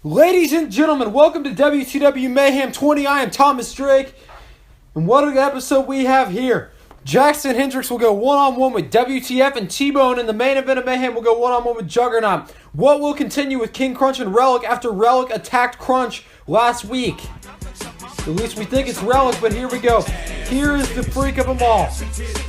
Ladies and gentlemen, welcome to WTW Mayhem 20. I am Thomas Drake. And what an episode we have here. Jackson Hendricks will go one-on-one with WTF, and T-Bone in the main event of Mayhem will go one-on-one with Juggernaut. What will continue with King Crunch and Relic after Relic attacked Crunch last week? At least we think it's Relic, but here we go. Here is the freak of them all.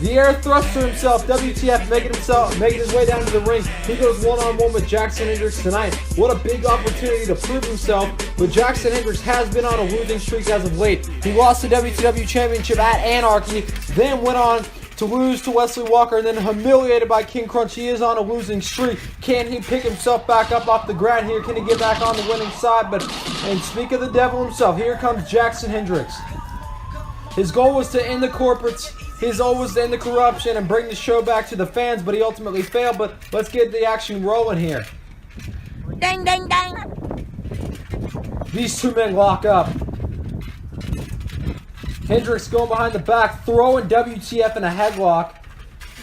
The air thruster himself, WTF, making his way down to the ring. He goes one-on-one with Jackson Hendricks tonight. What a big opportunity to prove himself, but Jackson Hendricks has been on a losing streak as of late. He lost the WTW Championship at Anarchy, then went on to lose to Wesley Walker, and then humiliated by King Crunch. He is on a losing streak. Can he pick himself back up off the ground here? Can he get back on the winning side? And speak of the devil himself, here comes Jackson Hendricks. His goal was to end the corporates. His goal was to end the corruption and bring the show back to the fans, but he ultimately failed. But let's get the action rolling here. Ding, ding, ding. These two men lock up. Hendricks going behind the back, throwing WTF in a headlock.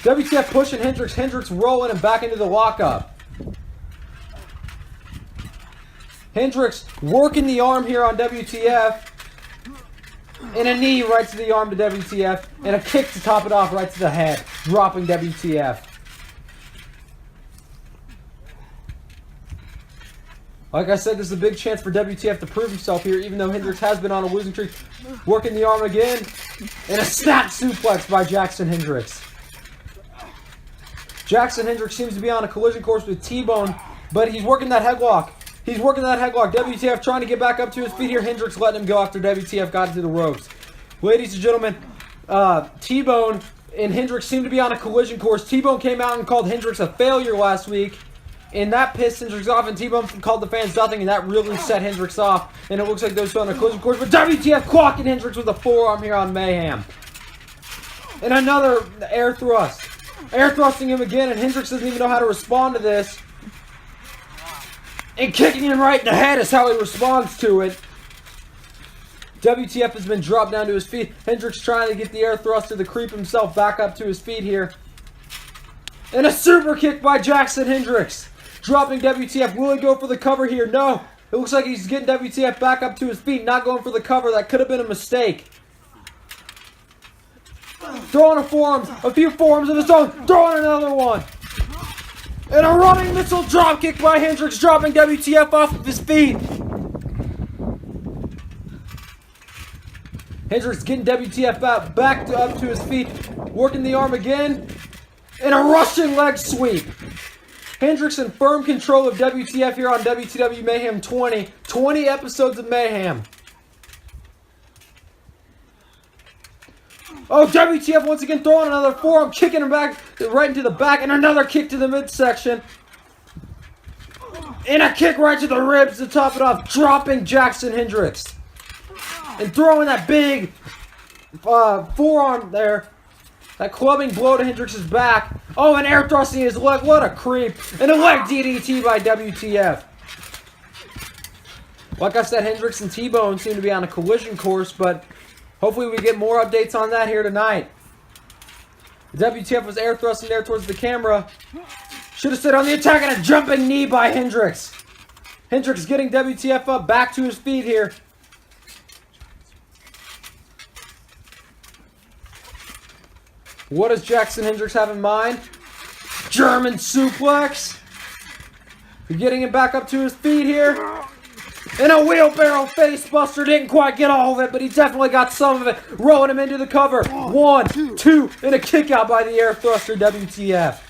WTF pushing Hendricks. Hendricks rolling and back into the lockup. Hendricks working the arm here on WTF. And a knee right to the arm to WTF. And a kick to top it off right to the head. Dropping WTF. Like I said, this is a big chance for WTF to prove himself here, even though Hendricks has been on a losing streak. Working the arm again. And a snap suplex by Jackson Hendricks. Jackson Hendricks seems to be on a collision course with T-Bone, but he's working that headlock. WTF trying to get back up to his feet here. Hendricks letting him go after WTF got into the ropes. Ladies and gentlemen, T-Bone and Hendricks seem to be on a collision course. T-Bone came out and called Hendricks a failure last week, and that pissed Hendricks off, and T-Bone called the fans nothing, and that really set Hendricks off, and it looks like those two on a collision course. But WTF clocking Hendricks with a forearm here on Mayhem. And another air thrust. Air thrusting him again, and Hendricks doesn't even know how to respond to this. And kicking him right in the head is how he responds to it. WTF has been dropped down to his feet. Hendricks trying to get the air thruster to creep himself back up to his feet here. And a super kick by Jackson Hendricks. Dropping WTF. Will he go for the cover here? No. It looks like he's getting WTF back up to his feet. Not going for the cover. That could have been a mistake. Throwing a few forearms of his own. Throwing another one. And a running missile drop kick by Hendricks, dropping WTF off of his feet. Hendricks getting WTF back up to his feet, working the arm again, and a Russian leg sweep. Hendricks in firm control of WTF here on WTW Mayhem 20. 20 episodes of Mayhem. Oh, WTF once again throwing another forearm, kicking him back right into the back, and another kick to the midsection. And a kick right to the ribs to top it off, dropping Jackson Hendricks. And throwing that big forearm there. That clubbing blow to Hendricks' back. Oh, and air thrusting his leg. What a creep. And a leg DDT by WTF. Like I said, Hendricks and T-Bone seem to be on a collision course, but hopefully we get more updates on that here tonight. WTF was air thrusting there towards the camera. Should have stayed on the attack, and a jumping knee by Hendricks. Hendricks getting WTF up back to his feet here. What does Jackson Hendricks have in mind? German suplex. Getting him back up to his feet here. And a wheelbarrow face buster. Didn't quite get all of it, but he definitely got some of it. Rolling him into the cover. 1, 2, and a kick out by the air thruster, WTF.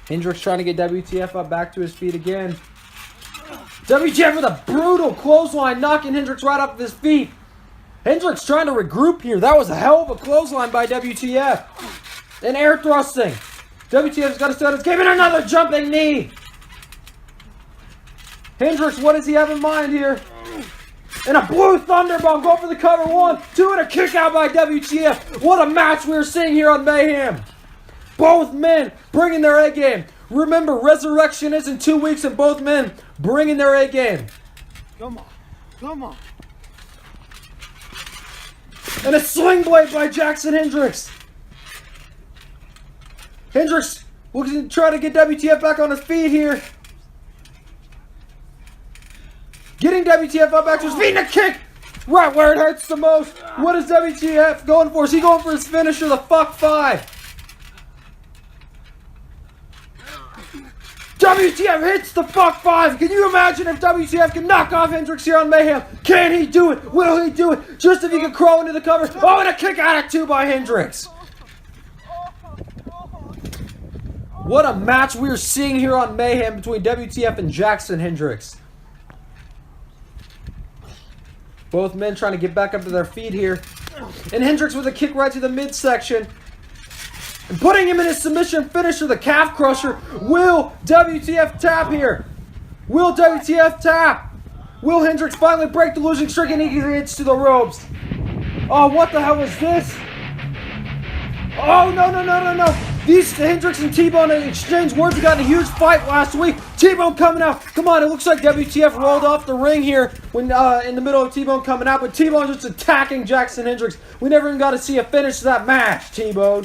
Hendricks trying to get WTF up back to his feet again. WTF with a brutal clothesline, knocking Hendricks right off of his feet. Hendricks trying to regroup here. That was a hell of a clothesline by WTF. And air thrusting. WTF's got to start his game, and another jumping knee. Hendricks, what does he have in mind here? And a blue thunderbomb, go for the cover. 1, 2, and a kick out by WTF. What a match we're seeing here on Mayhem. Both men bringing their A game. Remember, Resurrection is in 2 weeks, and both men bringing their A game. Come on. And a sling blade by Jackson Hendricks. Hendricks We'll try to get WTF back on his feet here. Getting WTF up back to his feet and a kick. Right where it hurts the most. What is WTF going for? Is he going for his finisher, the fuck 5? WTF hits the fuck 5. Can you imagine if WTF can knock off Hendricks here on Mayhem? Can he do it? Will he do it? Just if he can crawl into the cover. Oh, and a kick out of 2 by Hendricks. What a match we're seeing here on Mayhem between WTF and Jackson Hendricks. Both men trying to get back up to their feet here. And Hendricks with a kick right to the midsection. And putting him in his submission finisher, the calf crusher. Will WTF tap here? Will WTF tap? Will Hendricks finally break the losing streak and he gets to the ropes? Oh, what the hell is this? Oh, no. These Hendricks and T-Bone exchanged words. We got in a huge fight last week. T-Bone coming out. Come on, it looks like WTF rolled off the ring here when in the middle of T-Bone coming out. But T-Bone just attacking Jackson Hendricks. We never even got to see a finish to that match, T-Bone.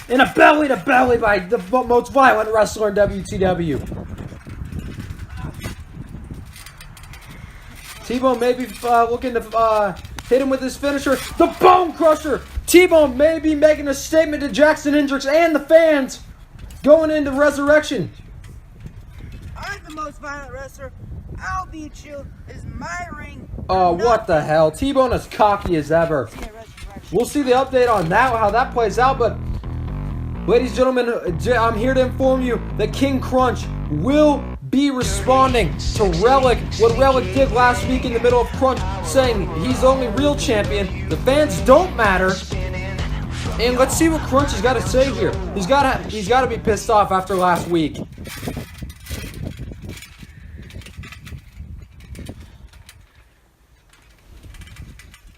In a belly-to-belly by the most violent wrestler in WTW. T-Bone may be looking to hit him with his finisher, the Bone Crusher. T-Bone may be making a statement to Jackson Hendricks and the fans going into Resurrection. I'm the most violent wrestler. I'll beat you. This is my ring. Oh, what the hell? T-Bone as cocky as ever. We'll see the update on that, how that plays out, but ladies and gentlemen, I'm here to inform you that King Crunch will be responding to Relic, what Relic did last week in the middle of Crunch, saying he's the only real champion, the fans don't matter, and let's see what Crunch has got to say here. He's got to be pissed off after last week.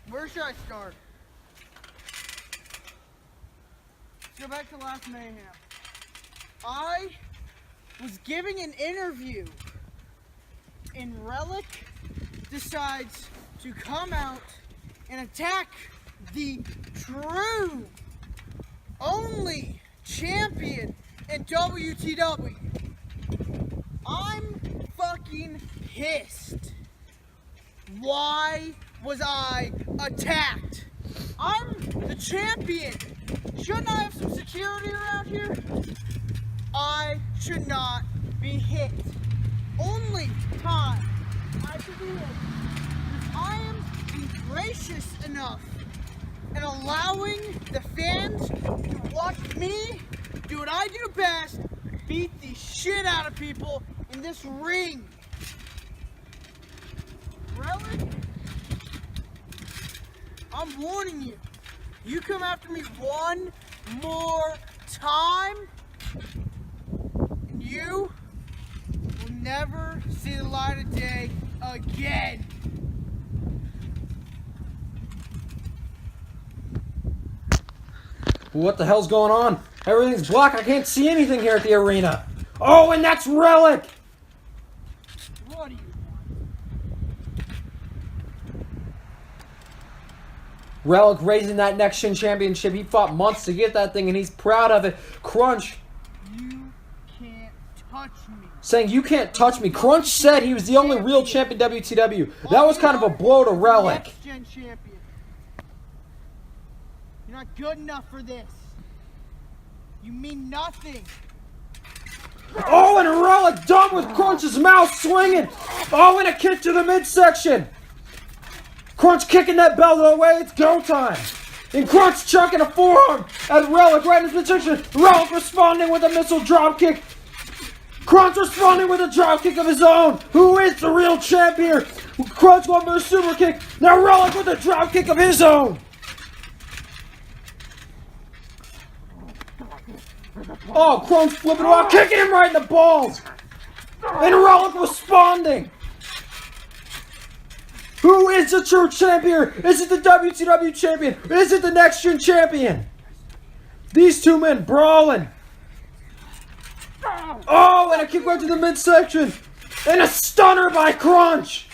Where should I start? Let's go back to last Mayhem. I was giving an interview and Relic decides to come out and attack the true only champion in WTW. I'm fucking pissed. Why was I attacked? I'm the champion. Shouldn't I have some security around here? I should not be hit. Only time I should be hit is I am being gracious enough and allowing the fans to watch me do what I do best, beat the shit out of people in this ring. Relic, I'm warning you. You come after me one more time, and you will never see the light of day again. What the hell's going on? Everything's black. I can't see anything here at the arena. Oh, and that's Relic. What do you want? Relic raising that Next Gen Championship. He fought months to get that thing, and he's proud of it. Crunch You can't touch me. saying, "You can't touch me." Crunch said he was the only real champion in WTW. That was kind of a blow to Relic. Next Gen champion. You're not good enough for this. You mean nothing. Oh, and Relic done with Crunch's mouth swinging. Oh, and a kick to the midsection. Crunch kicking that belt away. It's go time. And Crunch chucking a forearm at Relic right in his midsection. Relic responding with a missile drop kick. Crunch responding with a drop kick of his own. Who is the real champion? Crunch going for a super kick. Now Relic with a drop kick of his own. Oh, Crunch flipping around, kicking him right in the balls. And Relic responding. Who is the true champion? Is it the WTW champion? Is it the Next Gen champion? These two men brawling. Oh, and a kick right to the midsection. And a stunner by Crunch.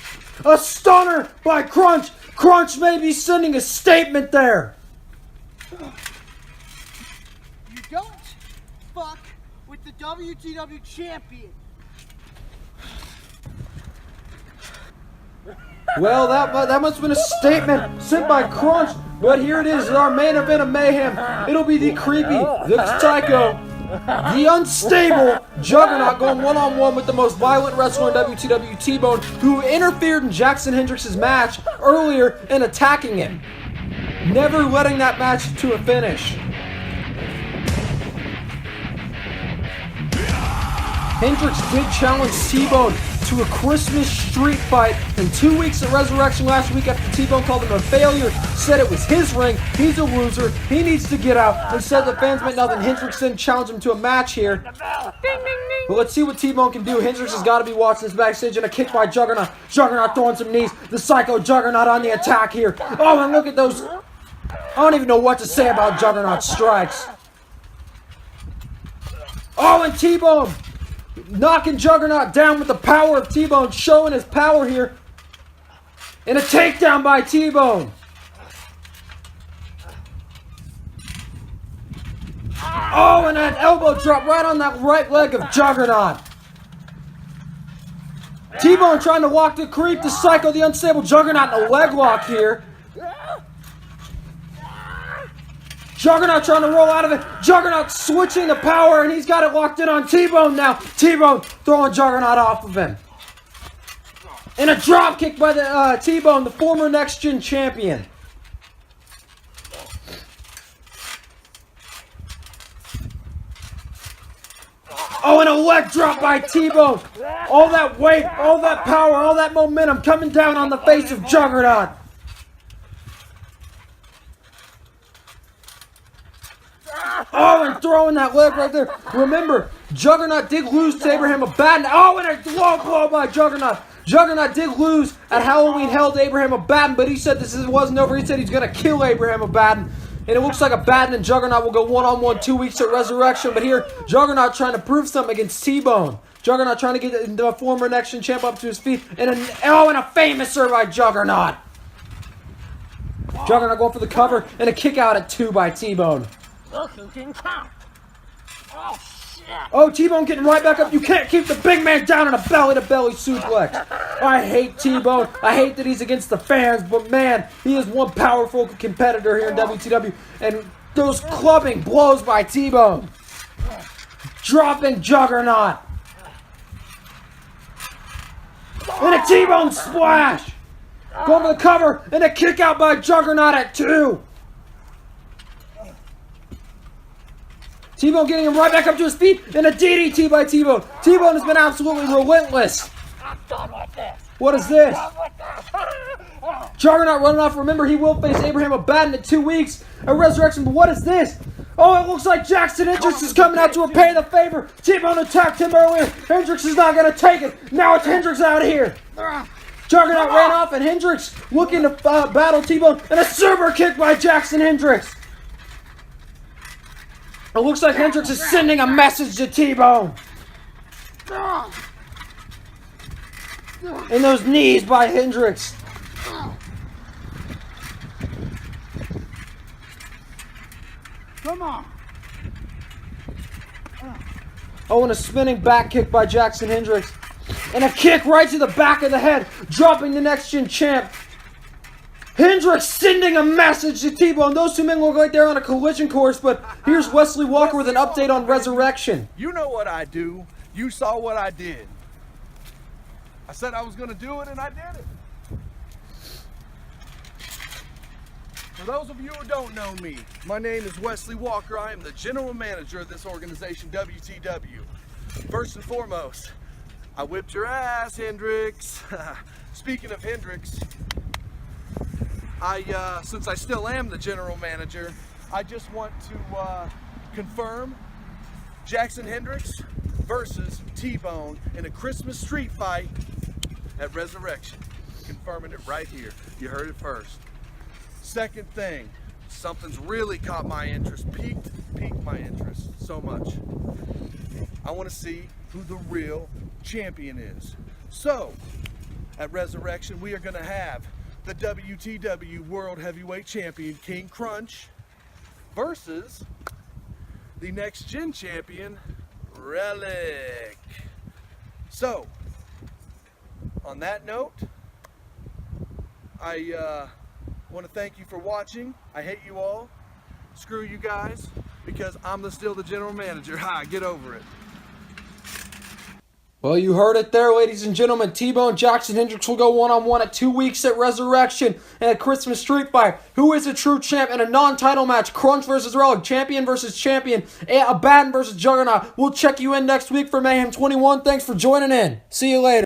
A stunner by Crunch. Crunch may be sending a statement there. You don't fuck with the WTW champion. Well, that must have been a statement sent by Crunch, but here it is, our main event of Mayhem. It'll be the creepy, the psycho, the unstable Juggernaut going one-on-one with the most violent wrestler in WTW, T-Bone, who interfered in Jackson Hendricks' match earlier and attacking him, never letting that match to a finish. Hendricks did challenge T-Bone to a Christmas street fight in 2 weeks at Resurrection last week after T-Bone called him a failure, said it was his ring, he's a loser, he needs to get out, and said the fans meant nothing. Hendricks didn't challenge him to a match here. But let's see what T-Bone can do. Hendricks has got to be watching this backstage, and a kick by Juggernaut. Juggernaut throwing some knees. The psycho Juggernaut on the attack here. Oh, and look at those. I don't even know what to say about Juggernaut's strikes. Oh, and T-Bone knocking Juggernaut down with the power of T-Bone, showing his power here. And a takedown by T-Bone. Oh, and an elbow drop right on that right leg of Juggernaut. T-Bone trying to walk the creep, the psycho, the unstable Juggernaut in a leg lock here. Juggernaut trying to roll out of it. Juggernaut switching the power, and he's got it locked in on T-Bone now. T-Bone throwing Juggernaut off of him. And a drop kick by the T-Bone, the former Next Gen champion. Oh, and a leg drop by T-Bone. All that weight, all that power, all that momentum coming down on the face of Juggernaut. Oh, and throwing that leg right there. Remember, Juggernaut did lose to Abraham Abaddon. Oh, and a low blow by Juggernaut. Juggernaut did lose at Halloween Hell to Abraham Abaddon, but he said wasn't over. He said he's going to kill Abraham Abaddon. And it looks like Abaddon and Juggernaut will go one-on-one 2 weeks at Resurrection. But here, Juggernaut trying to prove something against T-Bone. Juggernaut trying to get the former Next Gen champ up to his feet. And a famous serve by Juggernaut. Juggernaut going for the cover and a kick out at 2 by T-Bone. Look who can count. Oh, shit. Oh, T-Bone getting right back up. You can't keep the big man down in a belly-to-belly suplex. I hate T-Bone. I hate that he's against the fans, but man, he is one powerful competitor here in WTW. And those clubbing blows by T-Bone. Dropping Juggernaut. And a T-Bone splash. Going for the cover and a kick out by Juggernaut at 2. T-Bone getting him right back up to his feet, and a DDT by T-Bone. T-Bone has been absolutely relentless. I'm done with this. What is this? Done with this. Juggernaut running off. Remember, he will face Abraham Abaddon in 2 weeks at Resurrection, but what is this? Oh, it looks like Jackson Hendricks is coming out to repay the favor. T-Bone attacked him earlier. Hendricks is not going to take it. Now it's Hendricks out of here. Juggernaut ran off, and Hendricks looking to battle T-Bone, and a super kick by Jackson Hendricks. It looks like Hendricks is sending a message to T-Bone. And those knees by Hendricks. Come on. Oh, and a spinning back kick by Jackson Hendricks. And a kick right to the back of the head, dropping the Next Gen champ. Hendricks sending a message to T-Bone. Those two men look like they're on a collision course, but here's Wesley Walker with an update on Resurrection. You know what I do. You saw what I did. I said I was going to do it, and I did it. For those of you who don't know me, my name is Wesley Walker. I am the general manager of this organization, WTW. First and foremost, I whipped your ass, Hendricks. Speaking of Hendricks, since I still am the general manager, I just want to confirm Jackson Hendricks versus T-Bone in a Christmas street fight at Resurrection. Confirming it right here. You heard it first. Second thing, something's really caught my interest, piqued my interest so much. I want to see who the real champion is. So, at Resurrection, we are going to have the WTW World Heavyweight Champion, King Crunch, versus the Next Gen champion, Relic. So, on that note, I want to thank you for watching. I hate you all. Screw you guys, because I'm still the general manager. Ha, get over it. Well, you heard it there, ladies and gentlemen. T-Bone and Jackson Hendricks will go one-on-one at 2 weeks at Resurrection and a Christmas Street Fight. Who is a true champ in a non-title match? Crunch versus Relic, champion versus champion, Abaddon versus Juggernaut. We'll check you in next week for Mayhem 21. Thanks for joining in. See you later.